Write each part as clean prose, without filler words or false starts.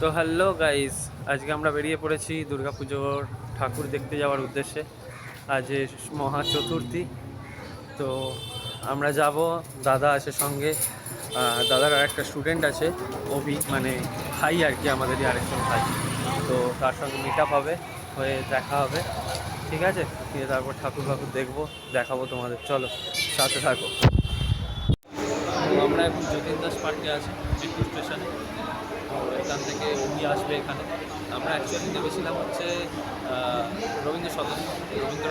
তো hello guys, আজকে আমরা বেরিয়ে পড়েছি দুর্গাপুজোর ঠাকুর দেখতে যাওয়ার উদ্দেশ্যে। আজ মহা চতুর্থী। তো আমরা যাব, দাদা আছে সঙ্গে। দাদার আরেকটা স্টুডেন্ট আছে, অভি, মানে ভাই আর কি, আমাদেরই আরেকজন ভাই। তো তার সঙ্গে মিট আপ হবে, হয়ে দেখা হবে, ঠিক আছে? দিয়ে তারপর ঠাকুর দেখবো, দেখাবো তোমাদের। চলো সাথে থাকো। তো আমরা এখন যতীন দাস পার্কে আছি, মেট্রো স্টেশনে। তো এখান থেকে অভি আসবে এখানে। আমরা অ্যাকচুয়ালি নেমেছিলাম হচ্ছে রবীন্দ্র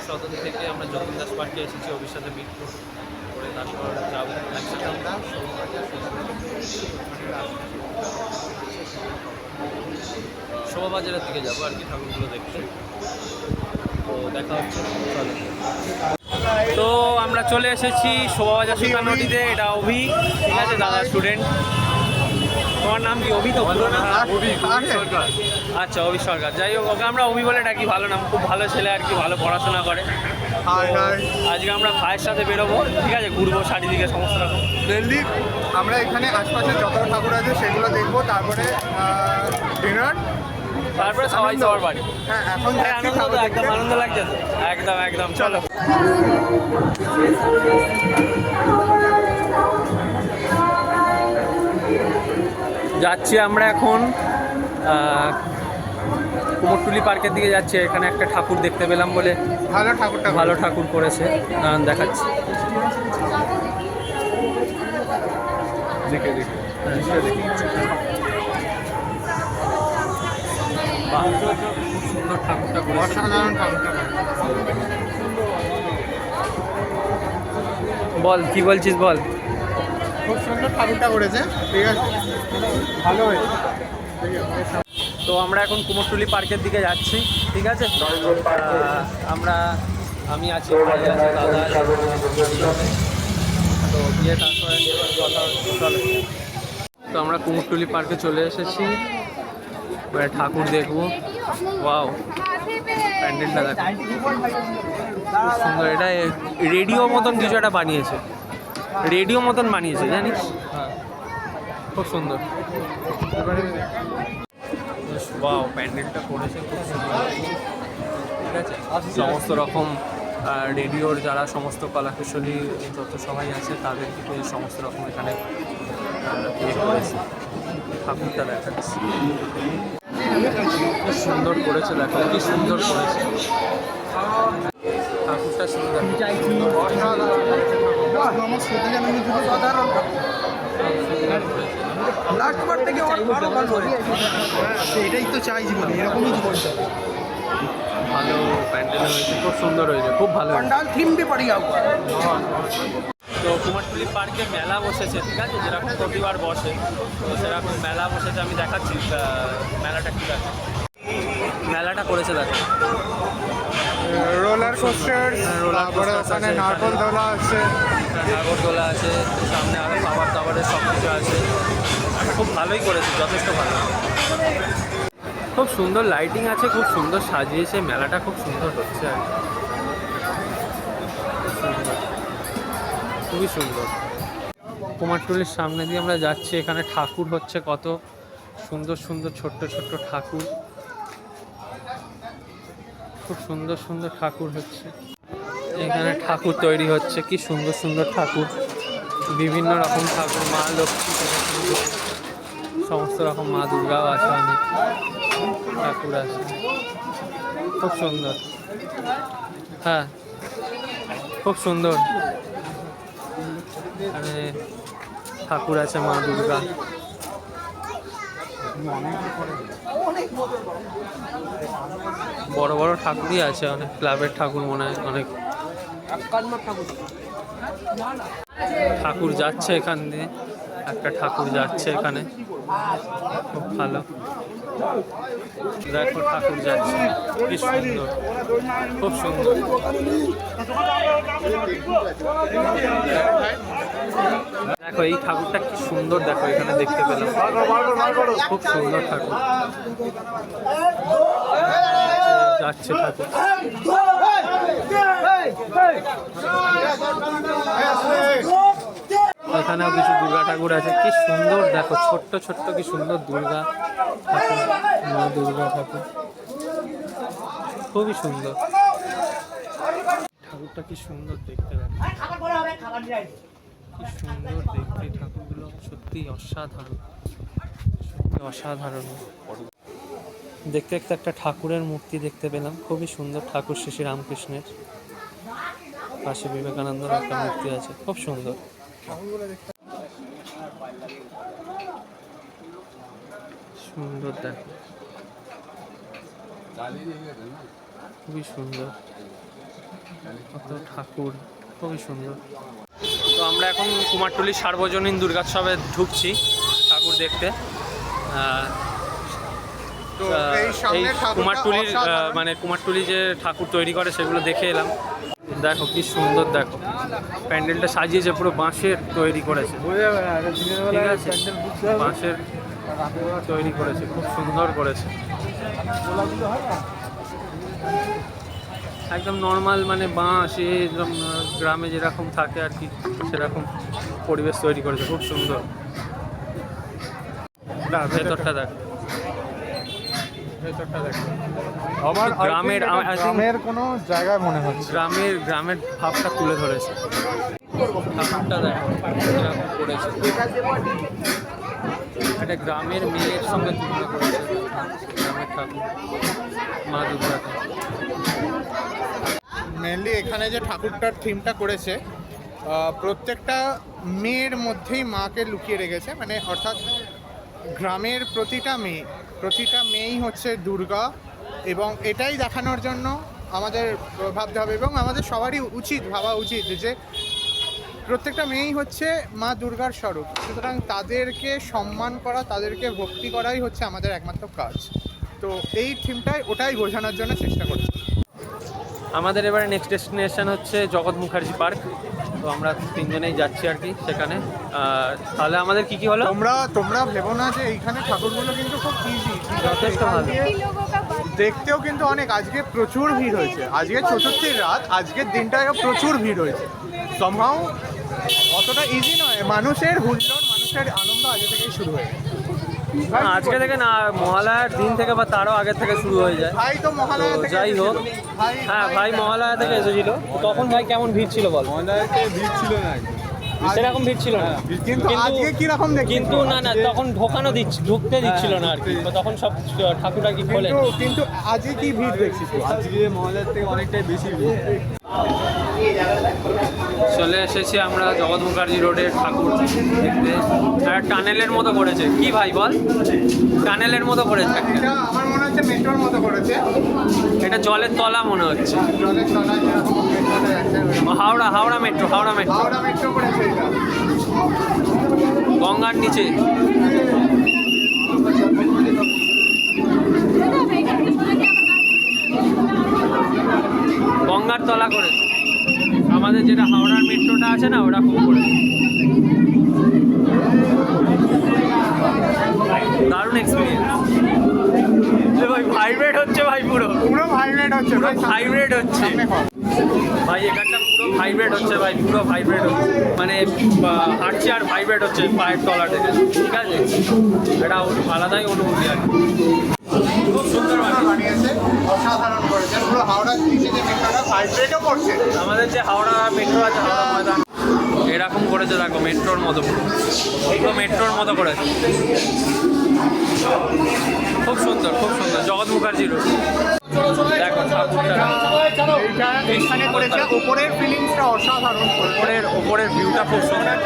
সদন থেকে আমরা যতীন দাস পার্কে এসেছি অভির সাথে মিট করে, তারপর যাবো একসাথে আমরা শোভাবাজারের দিকে যাবো আর কি, ঠাকুরগুলো দেখতে। তো দেখা হচ্ছে, চলো। তো আমরা চলে এসেছি শোভাবাজার সুতার নদীতে। এটা অভি, ঠিক আছে, দাদার স্টুডেন্ট। তোমার নাম কি? অভি তো? আচ্ছা, অভি সরকার। যাই হোক, ওকে আমরা অভি বলে ডাকি, ভালো নাম, খুব ভালো ছেলে আর কি, ভালো পড়াশোনা করে। আজকে আমরা ভাইয়ের সাথে বেরোবো, ঠিক আছে, ঘুরবো চারিদিকে সমস্ত রকম। মেনলি আমরা এখানে আশপাশে যত ঠাকুর আছে সেগুলো দেখবো, তারপরে ডিনার, তারপরে সবাই সবার বাড়ি। হ্যাঁ, এখন একদম আনন্দ লাগছে তো, একদম একদম। চলো। যাচ্ছি আমরা এখন কুমোরটুলি পার্কের দিকে যাচ্ছি। এখানে একটা ঠাকুর দেখতে পেলাম বলে, ভালো ঠাকুর করেছে, দেখাচ্ছি। খুব সুন্দর ঠাকুরটা করেছে, অসাধারণ ঠাকুরটা। বল কি বলছিস, বল। খুব সুন্দর ঠাকুরটা করেছে, ঠিক আছে, ভালো হয়েছে। তো আমরা এখন কুমোরটুলি পার্কের দিকে যাচ্ছি, ঠিক আছে। আমি আছি, ভাই আছে, দাদা আছে। তো গিয়ে তারপরে কথা চলে। তো আমরা কুমোরটুলি পার্কে চলে এসেছি, এবারে ঠাকুর দেখবো। ওয়াও, প্যান্ডেলটা দেখো, খুব সুন্দর। এটা রেডিও মতন কিছু একটা বানিয়েছে, রেডিও মতন বানিয়েছে, জানিস? হ্যাঁ, খুব সুন্দর। ওয়াও, প্যান্ডেলটা করেছে খুব সুন্দর, ঠিক আছে। সমস্ত রকম রেডিওর যারা সমস্ত কলাকুশলী যত সবাই আছে তাদেরকে সমস্ত রকম এখানে করেছে। ঠাকুরটা দেখাচ্ছে, কি সুন্দর করেছে, দেখো কি সুন্দর করেছে ঠাকুরটা, সুন্দর। এটাই তো চাইছি, বলি এরকমই ভালো প্যান্ডেল হয়েছে, খুব সুন্দর হয়েছে, খুব ভালো। তো কুমারটুলি পার্কে মেলা বসেছে, ঠিক আছে, যেরকম প্রতিবার বসে, তো সেরকম মেলা বসেছে। আমি দেখাচ্ছি মেলাটা কী আছে। মেলাটা করেছে দেখো, রোলার কোস্টার, তারপরে ওখানে নারকোলদোলা আছে, নাগরদোলা আছে, সামনে আরও খাবার দাবারের সব কিছু আছে। খুব ভালোই করেছে, যথেষ্ট ভালো, খুব সুন্দর লাইটিং আছে, খুব সুন্দর সাজিয়েছে মেলাটা, খুব সুন্দর হচ্ছে আর খুবই সুন্দর। কুমারটুলির সামনে দিয়ে আমরা যাচ্ছি, এখানে ঠাকুর হচ্ছে, কত সুন্দর সুন্দর ছোট্ট ছোট্ট ঠাকুর, খুব সুন্দর সুন্দর ঠাকুর হচ্ছে এখানে। ঠাকুর তৈরি হচ্ছে, কি সুন্দর সুন্দর ঠাকুর, বিভিন্ন রকম ঠাকুর, মা লক্ষ্মী থেকে শুরু করে সমস্ত রকম, মা দুর্গাও আছে, অনেক ঠাকুর আছে, খুব সুন্দর। হ্যাঁ, খুব সুন্দর। এখানে ঠাকুর আছে, মা দুর্গা, বড় বড় ঠাকুরই আছে, অনেক ক্লাবের ঠাকুর মনে হয়, অনেক ঠাকুর যাচ্ছে এখান দিয়ে, একটা ঠাকুর যাচ্ছে এখানে, খুব ভালো। দেখো ঠাকুর যাচ্ছে, কি সুন্দর, খুব সুন্দর। দেখো এই ঠাকুরটা কি সুন্দর, দেখো এখানে দেখতে পেলাম, খুব সুন্দর ঠাকুর যাচ্ছে, ঠাকুর। এখানেও কিছু দুর্গা ঠাকুর আছে, কি সুন্দর দেখো, ছোট্ট ছোট্ট কি সুন্দর দুর্গা ঠাকুর, মা দুর্গা ঠাকুর, খুবই সুন্দর। ঠাকুরটা কি সুন্দর দেখতে, দেখো কি সুন্দর দেখতে ঠাকুরগুলো, সত্যি অসাধারণ, সত্যি অসাধারণ। দেখতে দেখতে একটা ঠাকুরের মূর্তি দেখতে পেলাম, খুবই সুন্দর ঠাকুর, শ্রী শ্রী রামকৃষ্ণের। পাশে বিবেকানন্দের একটা মূর্তি আছে, খুব সুন্দর। সুন্দর দেখো, খুবই সুন্দর, কত ঠাকুর, খুবই সুন্দর। তো আমরা এখন কুমারটুলি সার্বজনীন দুর্গোৎসবে ঢুকছি ঠাকুর দেখতে। তো এই সামনের ঠাকুরটা কুমারটুলির অসাধারণ। মানে কুমারটুলি যে ঠাকুর তৈরি করে সেগুলো দেখে এলাম। দেখো কি সুন্দর, দেখো প্যান্ডেলটা সাজিয়েছে, পুরো বাঁশের তৈরি করেছে, ঠিক আছে, বাঁশের তৈরি করেছে, খুব সুন্দর করেছে, একদম নর্মাল মানে বাঁশ একদম গ্রামে যেরকম থাকে আর কি, সেরকম পরিবেশ তৈরি করেছে, খুব সুন্দর। ভেতরটা দেখ, ভেতরটা দেখ, আমার গ্রামের গ্রামের কোনো জায়গায় মনে হচ্ছে, গ্রামের ভাবটা তুলে ধরেছে। ঠাকুরটা দেখো এরকম করেছে, একটা গ্রামের মেয়ের সঙ্গে তুলনা করেছে, গ্রামের ঠাকুর মা দুর্গাকে। মেনলি এখানে যে ঠাকুরটার থিমটা করেছে, প্রত্যেকটা মেয়ের মধ্যেই মাকে লুকিয়ে রেখেছে, মানে অর্থাৎ গ্রামের প্রতিটা মেয়েই হচ্ছে দুর্গা, এবং এটাই দেখানোর জন্য আমাদের ভাবতে হবে, এবং আমাদের সবারই ভাবা উচিত যে প্রত্যেকটা মেয়েই হচ্ছে মা দুর্গার স্বরূপ, সুতরাং তাদেরকে সম্মান করা, তাদেরকে ভক্তি করাই হচ্ছে আমাদের একমাত্র কাজ। তো এই থিমটাই ওটাই বোঝানোর জন্য চেষ্টা করছি। আমাদের এবারে নেক্সট ডেস্টিনেশন হচ্ছে জগৎ মুখার্জি পার্ক। তো আমরা তিনজনেই যাচ্ছি আর কি সেখানে। তাহলে আমাদের কি কি হলো? তোমরা ভেবো না যে এইখানে ঠাকুরগুলো কিন্তু খুব ইজি, যথেষ্ট ভালো। দেখতেও কিন্তু অনেক, আজকে প্রচুর ভিড় হয়েছে, আজকে চতুর্থীর রাত, আজকের দিনটায় প্রচুর ভিড় হয়েছে। সম্ভব অতটা ইজি নয়, মানুষের হুল্লোড়, মানুষের আনন্দ আগে থেকেই শুরু হয়ে গেছে। আজকে থেকে না, মহালয়ার দিন থেকে বা তারও আগে থেকে শুরু হয়ে যায়। ভাই তো মহালয়া থেকে যাই হোক, হ্যাঁ ভাই মহালয়া থেকে এসেছিল। তখন ভাই কেমন ভিড় ছিল বল? মহালয়াতে ভিড় ছিল না, সেরকম ভিড় ছিল না, কিন্তু আজকে কিরকম দেখছি, কিন্তু না তখন ঢুকতে দিচ্ছিল না আর কি, তখন সব ঠাকুর আর কি খোলে। কিন্তু আজকে কি ভিড় দেখছিস? আজকে মহালয়ার থেকে অনেকটাই বেশি ভিড়। চলে এসেছি আমরা জগৎ মুখার্জি রোডের ঠাকুর দেখতে। টানেলের মতো করেছে, কি ভাই বল? টানেলের মতো করেছে একটা। এটা আমার মনে হচ্ছে মেট্রোর মতো করেছে, এটা জলের তলা মনে হচ্ছে, জলের তলায় যেরকম মেট্রোতে যাচ্ছে, হাওড়া মেট্রো হাওড়া মেট্রো করেছে এটা। গঙ্গার নিচে। গঙ্গার তলা করেছে, আমাদের যেটা হাওড়ার মেট্রোটা আছে না, ওরকম করেছে। দারুণ এক্সপিরিয়েন্স ভাই, ভাইব্রেট হচ্ছে ভাই, পুরো ভাইব্রেট হচ্ছে, পুরো ভাইব্রেট হচ্ছে ভাই, এখানটা পুরো ভাইব্রেট হচ্ছে ভাই, পুরো ভাইব্রেট হচ্ছে, মানে হাঁটছে আর ভাইব্রেট হচ্ছে পায়ের তলা থেকে, ঠিক আছে, এটা আলাদাই অনুভূতি আর কি। খুব সুন্দর বানিয়েছে, অসাধারণ করেছে, পুরো হাওড়ার নিচে যে মেট্রোটা ভাইব্রেটও করছে। আমাদের যে হাওড়া মেট্রো আছে, হাওড়া ময়দান এরকম করেছে, দেখো মেট্রোর মতো, পুরো মেট্রোর মতো করেছে, খুব সুন্দর, খুব সুন্দর। জগৎ মুখার্জি রোড, দেখো ঠাকুরটা এখানে করেছে, উপরের ফিলিংসটা অসাধারণ, ওপরের ভিউটা খুব সুন্দর।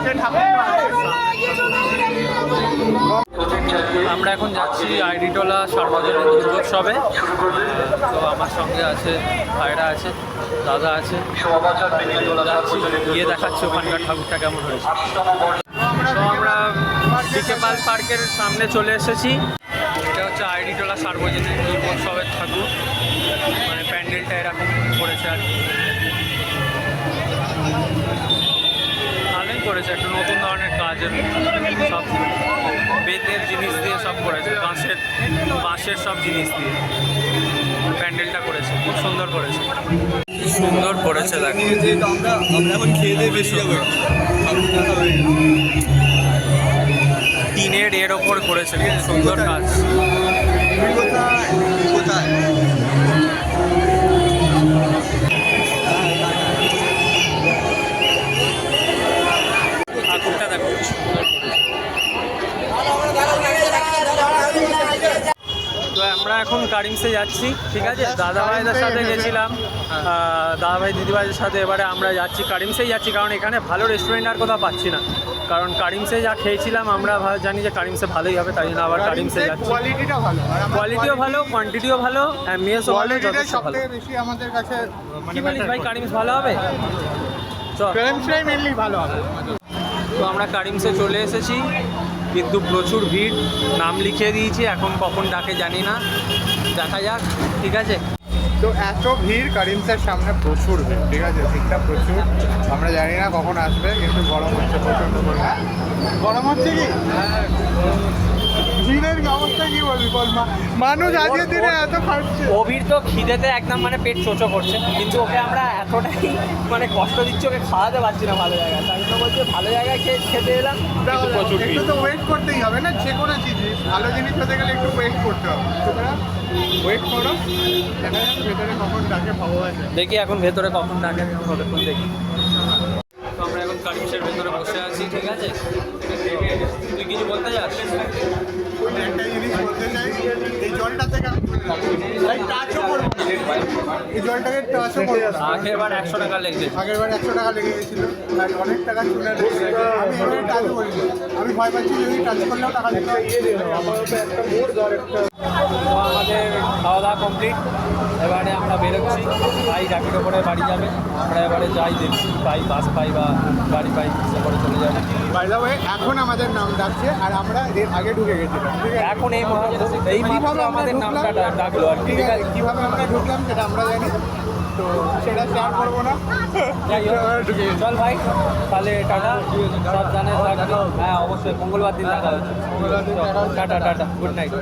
যে ঠাকুরটা আছে আমরা এখন যাচ্ছি আইডিটোলা সার্বজনীন দুর্গোৎসবে। তো আমার সঙ্গে আছে ভাইরা আছে, দাদা আছে, গিয়ে দেখাচ্ছি ওখানকার ঠাকুরটা কেমন হয়েছে। তো আমরা ডিকেপাল পার্কের সামনে চলে এসেছি। এটা হচ্ছে আইডিটোলা সার্বজনীন দুর্গোৎসবের ঠাকুর, মানে প্যান্ডেলটা এরকম করেছে আর কি, ভালোই করেছে, একটা নতুন ধরনের কাজের, সব বেতের জিনিস দিয়ে সব করেছে, বাঁশের সব জিনিস দিয়ে প্যান্ডেলটা করেছে, খুব সুন্দর করেছে। সুন্দর পড়েছে দেখো। যেহেতু আমরা এখন খেয়ে দিয়ে বেশি যাবো টিনের এর ওপর করেছে, খুব সুন্দর কাজ। কোথায় কোথায় ঠাকুরটা দেখো কি সুন্দর করেছে। তো আমরা এখন কারিমসে যাচ্ছি, ঠিক আছে। দাদা ভাইদের সাথে গেছিলাম, দাদা ভাই দিদিভাইদের সাথে। এবারে আমরা যাচ্ছি কারিমসেই যাচ্ছি, কারণ এখানে ভালো রেস্টুরেন্ট আর কোথাও পাচ্ছি না। কারণ কারিমসে যা খেয়েছিলাম আমরা জানি যে কারিমসে ভালোই হবে, তাই জন্য আবার কারিমসে যাচ্ছি। কোয়ালিটিটা ভালো, কোয়ালিটিও ভালো, কোয়ান্টিটিও ভালো, মেসও ভালো, কোয়ালিটিটা যথেষ্ট ভালো। সবথেকে বেশি আমাদের কাছে কি বলিস ভাই, কারিমস ভালো হবে? চল, কারিমসটাই মেনলি ভালো হবে। তো আমরা কারিমসে চলে এসেছি, কিন্তু প্রচুর ভিড়। নাম লিখিয়ে দিয়েছি, এখন কখন ডাকে জানি না, দেখা যাক, ঠিক আছে। তো এত ভিড় কারিমসের সামনে, প্রচুর ভিড়, ঠিক আছে, ভিড়টা প্রচুর। আমরা জানি না কখন আসবে, কিন্তু গরম হচ্ছে প্রচণ্ড পরিমাণ। গরম হচ্ছে কি? ভিড়ের অবস্থা কি বলবি বল? মানুষ আজকের দিনে এত খাচ্ছে। অভির তো খিদেতে একদম মানে পেট চোচো করছে, কিন্তু ওকে আমরা এতটাই মানে কষ্ট দিচ্ছি, ওকে খাওয়াতে পারছি না ভালো জায়গায়। তাই জন্য বলছি ভালো জায়গায় খেতে এলাম, কিন্তু প্রচুর একটু ভিড়। তো ওয়েট করতেই হবে না, যে কোনো জিনিস ভালো জিনিস হতে গেলে একটু ওয়েট করতে হবে। সুতরাং ওয়েট করো, দেখা যাক ভেতরে কখন ডাকে ভগবান জানে। দেখি এখন ভেতরে কখন ডাকে, আমি কতক্ষণ দেখি। তো আমরা এখন কারিমসের ভেতরে বসে আছি, ঠিক আছে। তুই কিছু বলতে চাস? আমি একটা জিনিস বলতে চাই, এই জলটা থেকে আমি টাচও করবো না। এই জলটাকে টাচও করবো না। আগের বার 100 টাকা লেগেছে। আগের বার 100 টাকা লেগে গেছিলো, আর অনেক টাকা চুলে লেগেছে। আমি এবারে টাচও করিনি। আমি ভয় পাচ্ছি যদি টাচ করলেও টাকা দিতে হয়। তো আমাদের খাওয়া দাওয়া কমপ্লিট, এবারে আমরা বেরোচ্ছি। ভাই র্যাপিডো করে বাড়ি যাবে, আমরা এবারে যাই, দেখি পাই, বাস পাই বা গাড়ি পাই, সে করে চলে যাবে। বাই দ্য ওয়ে, এখন আমাদের নাম ডাকছে, আর আমরা এর আগে ঢুকে গেছিলাম, ঠিক আছে? এখন এই মাত্র আমাদের নামটা ডাকলো আর কি, ঠিক আছে, কীভাবে আমরা ঢুকলাম সেটা আমরা জানি, তো সেটা শেয়ার করবো না। যাই হোক, চল ভাই, তাহলে টাটা, সব জানে থাকবে। হ্যাঁ অবশ্যই, মঙ্গলবার দিন দেখা হচ্ছে। Tata tata, good night.